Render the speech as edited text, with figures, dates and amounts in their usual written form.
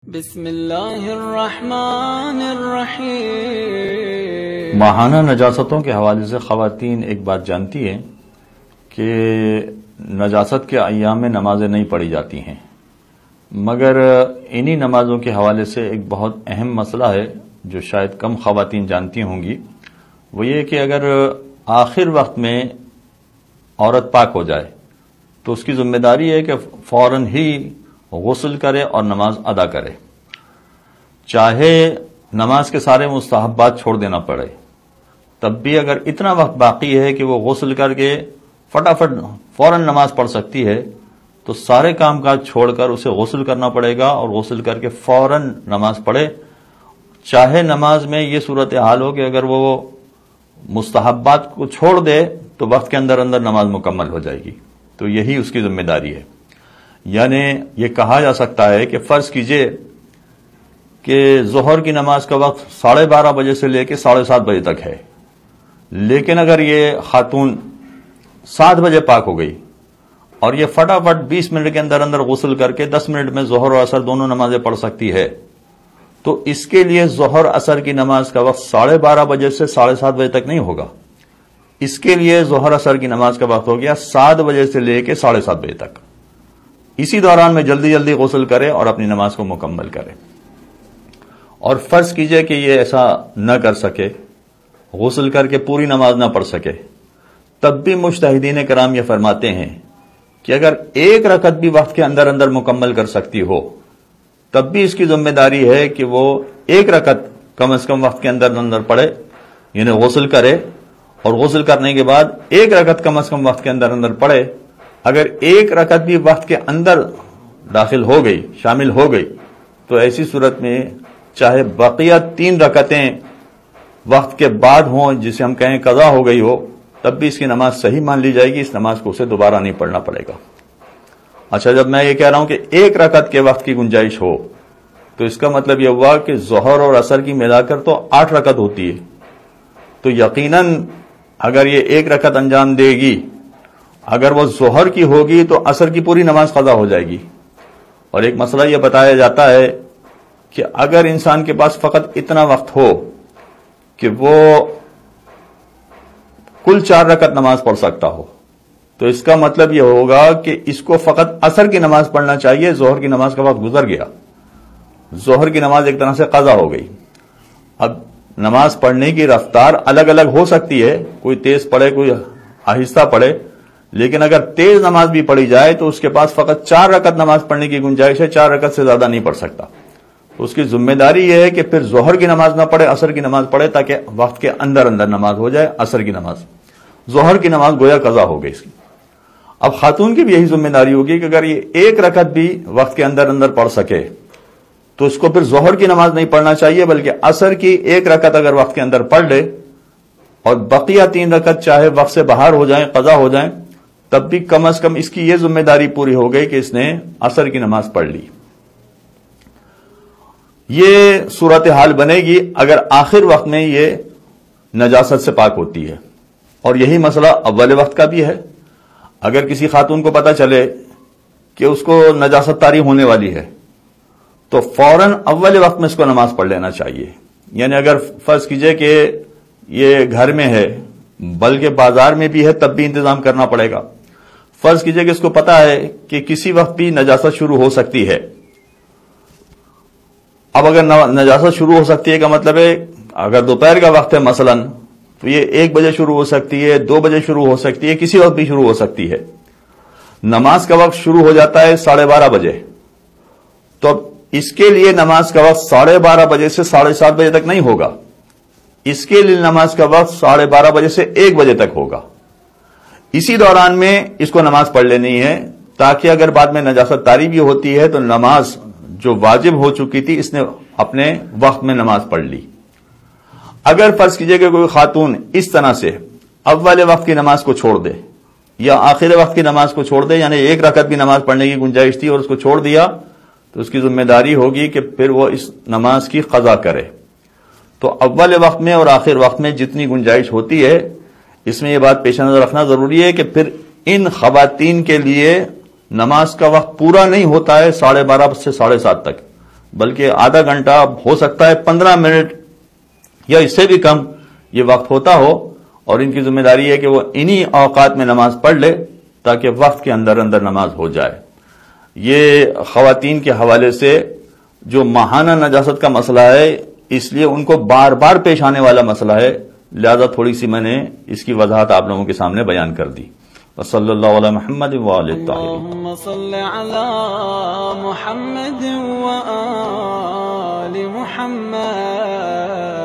بسم اللہ الرحمن الرحیم۔ ماہانہ نجاستوں کے حوالے سے خواتین ایک بات جانتی ہیں کہ نجاست کے ایام میں نمازیں نہیں پڑھی جاتی ہیں، مگر انہی نمازوں کے حوالے سے ایک بہت اہم مسئلہ ہے جو شاید کم خواتین جانتی ہوں گی، وہ یہ کہ اگر آخر وقت میں عورت پاک ہو جائے تو اس کی ذمہ داری ہے کہ فوراً ہی غسل کرے اور نماز ادا کرے، چاہے نماز کے سارے مستحبات چھوڑ دینا پڑے، تب بھی اگر اتنا وقت باقی ہے کہ وہ غسل کر کے فٹافٹ فوراً نماز پڑھ سکتی ہے تو سارے کام کاج چھوڑ کر اسے غسل کرنا پڑے گا اور غسل کر کے فوراً نماز پڑھے، چاہے نماز میں یہ صورتحال ہو کہ اگر وہ مستحبات کو چھوڑ دے تو وقت کے اندر اندر نماز مکمل ہو جائے گی، تو یہی اس کی ذمہ داری ہے۔ یعنی یہ کہا جا سکتا ہے کہ فرض کیجئے کہ ظہر کی نماز کا وقت 12:30 بجے سے لے کے 7:30 بجے تک ہے، لیکن اگر یہ خاتون 7 بجے پاک ہو گئی اور یہ فٹافٹ 20 منٹ کے اندر اندر غسل کر کے 10 منٹ میں ظہر اور عصر دونوں نمازیں پڑھ سکتی ہے، تو اس کے لیے ظہر عصر کی نماز کا وقت 12:30 بجے سے 7:30 بجے تک نہیں ہوگا، اس کے لیے ظہر عصر کی نماز کا وقت ہو گیا 7 بجے سے لے کے 7:30 بجے تک۔ اسی دوران میں جلدی جلدی غسل کرے اور اپنی نماز کو مکمل کرے۔ اور فرض کیجئے کہ یہ ایسا نہ کر سکے، غسل کر کے پوری نماز نہ پڑھ سکے، تب بھی مجتہدین کرام یہ فرماتے ہیں کہ اگر ایک رکعت بھی وقت کے اندر اندر مکمل کر سکتی ہو تب بھی اس کی ذمہ داری ہے کہ وہ ایک رکعت کم از کم وقت کے اندر اندر پڑھے، یعنی غسل کرے اور غسل کرنے کے بعد ایک رکعت کم از کم وقت کے اندر اندر پڑھے۔ اگر ایک رکعت بھی وقت کے اندر داخل ہو گئی، شامل ہو گئی، تو ایسی صورت میں چاہے بقیہ 3 رکعتیں وقت کے بعد ہوں، جسے ہم کہیں قضا ہو گئی ہو، تب بھی اس کی نماز صحیح مان لی جائے گی، اس نماز کو اسے دوبارہ نہیں پڑھنا پڑے گا۔ اچھا، جب میں یہ کہہ رہا ہوں کہ ایک رکعت کے وقت کی گنجائش ہو تو اس کا مطلب یہ ہوا کہ ظہر اور عصر کی ملا کر تو 8 رکعت ہوتی ہے، تو یقیناً اگر یہ ایک رکعت انجام دے گی، اگر وہ ظہر کی ہوگی تو عصر کی پوری نماز قضا ہو جائے گی۔ اور ایک مسئلہ یہ بتایا جاتا ہے کہ اگر انسان کے پاس فقط اتنا وقت ہو کہ وہ کل 4 رکعت نماز پڑھ سکتا ہو تو اس کا مطلب یہ ہوگا کہ اس کو فقط عصر کی نماز پڑھنا چاہیے، ظہر کی نماز کا وقت گزر گیا، ظہر کی نماز ایک طرح سے قضا ہو گئی۔ اب نماز پڑھنے کی رفتار الگ الگ ہو سکتی ہے، کوئی تیز پڑھے کوئی آہستہ پڑھے، لیکن اگر تیز نماز بھی پڑھی جائے تو اس کے پاس فقط 4 رکعت نماز پڑھنے کی گنجائش ہے، 4 رکعت سے زیادہ نہیں پڑھ سکتا، تو اس کی ذمہ داری یہ ہے کہ پھر ظہر کی نماز نہ پڑھے، عصر کی نماز پڑھے، تاکہ وقت کے اندر اندر نماز ہو جائے، عصر کی نماز، ظہر کی نماز گویا قضا ہو گئی اس کی۔ اب خاتون کی بھی یہی ذمہ داری ہوگی کہ اگر یہ ایک رکعت بھی وقت کے اندر اندر پڑھ سکے تو اس کو پھر ظہر کی نماز نہیں پڑھنا چاہیے، بلکہ عصر کی ایک رکعت اگر وقت کے اندر پڑھ لے اور بقیہ 3 رکعت چاہے وقت سے باہر ہو جائیں، قضا ہو جائیں، تب بھی کم از کم اس کی یہ ذمہ داری پوری ہو گئی کہ اس نے عصر کی نماز پڑھ لی۔ یہ صورتحال بنے گی اگر آخر وقت میں یہ نجاست سے پاک ہوتی ہے، اور یہی مسئلہ اول وقت کا بھی ہے۔ اگر کسی خاتون کو پتہ چلے کہ اس کو نجاست طاری ہونے والی ہے تو فوراً اول وقت میں اس کو نماز پڑھ لینا چاہیے۔ یعنی اگر فرض کیجئے کہ یہ گھر میں ہے بلکہ بازار میں بھی ہے تب بھی انتظام کرنا پڑے گا۔ فرض کیجئے کہ اس کو پتا ہے کہ کسی وقت بھی نجاست شروع ہو سکتی ہے۔ اب اگر نجاست شروع ہو سکتی ہے کا مطلب ہے اگر دوپہر کا وقت ہے مثلا تو یہ 1 بجے شروع ہو سکتی ہے، 2 بجے شروع ہو سکتی ہے، کسی وقت بھی شروع ہو سکتی ہے۔ نماز کا وقت شروع ہو جاتا ہے 12:30 بجے، تو اب اس کے لیے نماز کا وقت 12:30 بجے سے 7:30 بجے تک نہیں ہوگا، اس کے لیے نماز کا وقت 12:30 بجے سے 1 بجے تک ہوگا۔ اسی دوران میں اس کو نماز پڑھ لینی ہے تاکہ اگر بعد میں نجاست طاری بھی ہوتی ہے تو نماز جو واجب ہو چکی تھی اس نے اپنے وقت میں نماز پڑھ لی۔ اگر فرض کیجئے کہ کوئی خاتون اس طرح سے اول وقت کی نماز کو چھوڑ دے یا آخر وقت کی نماز کو چھوڑ دے، یعنی ایک رکعت بھی نماز پڑھنے کی گنجائش تھی اور اس کو چھوڑ دیا، تو اس کی ذمہ داری ہوگی کہ پھر وہ اس نماز کی قضا کرے۔ تو اول وقت میں اور آخر وقت میں جتنی گنجائش ہوتی ہے، اس میں یہ بات پیش نظر رکھنا ضروری ہے کہ پھر ان خواتین کے لیے نماز کا وقت پورا نہیں ہوتا ہے 12:30 سے 7:30 تک، بلکہ آدھا گھنٹہ، ہو سکتا ہے 15 منٹ یا اس سے بھی کم یہ وقت ہوتا ہو، اور ان کی ذمہ داری ہے کہ وہ انہی اوقات میں نماز پڑھ لے تاکہ وقت کے اندر اندر نماز ہو جائے۔ یہ خواتین کے حوالے سے جو ماہانہ نجاست کا مسئلہ ہے، اس لیے ان کو بار بار پیش آنے والا مسئلہ ہے، لہذا تھوڑی سی میں نے اس کی وضاحت آپ لوگوں کے سامنے بیان کر دی۔ وصلی اللہ علی محمد وآلہ الطاہرین۔ اللهم صل على محمد وآل محمد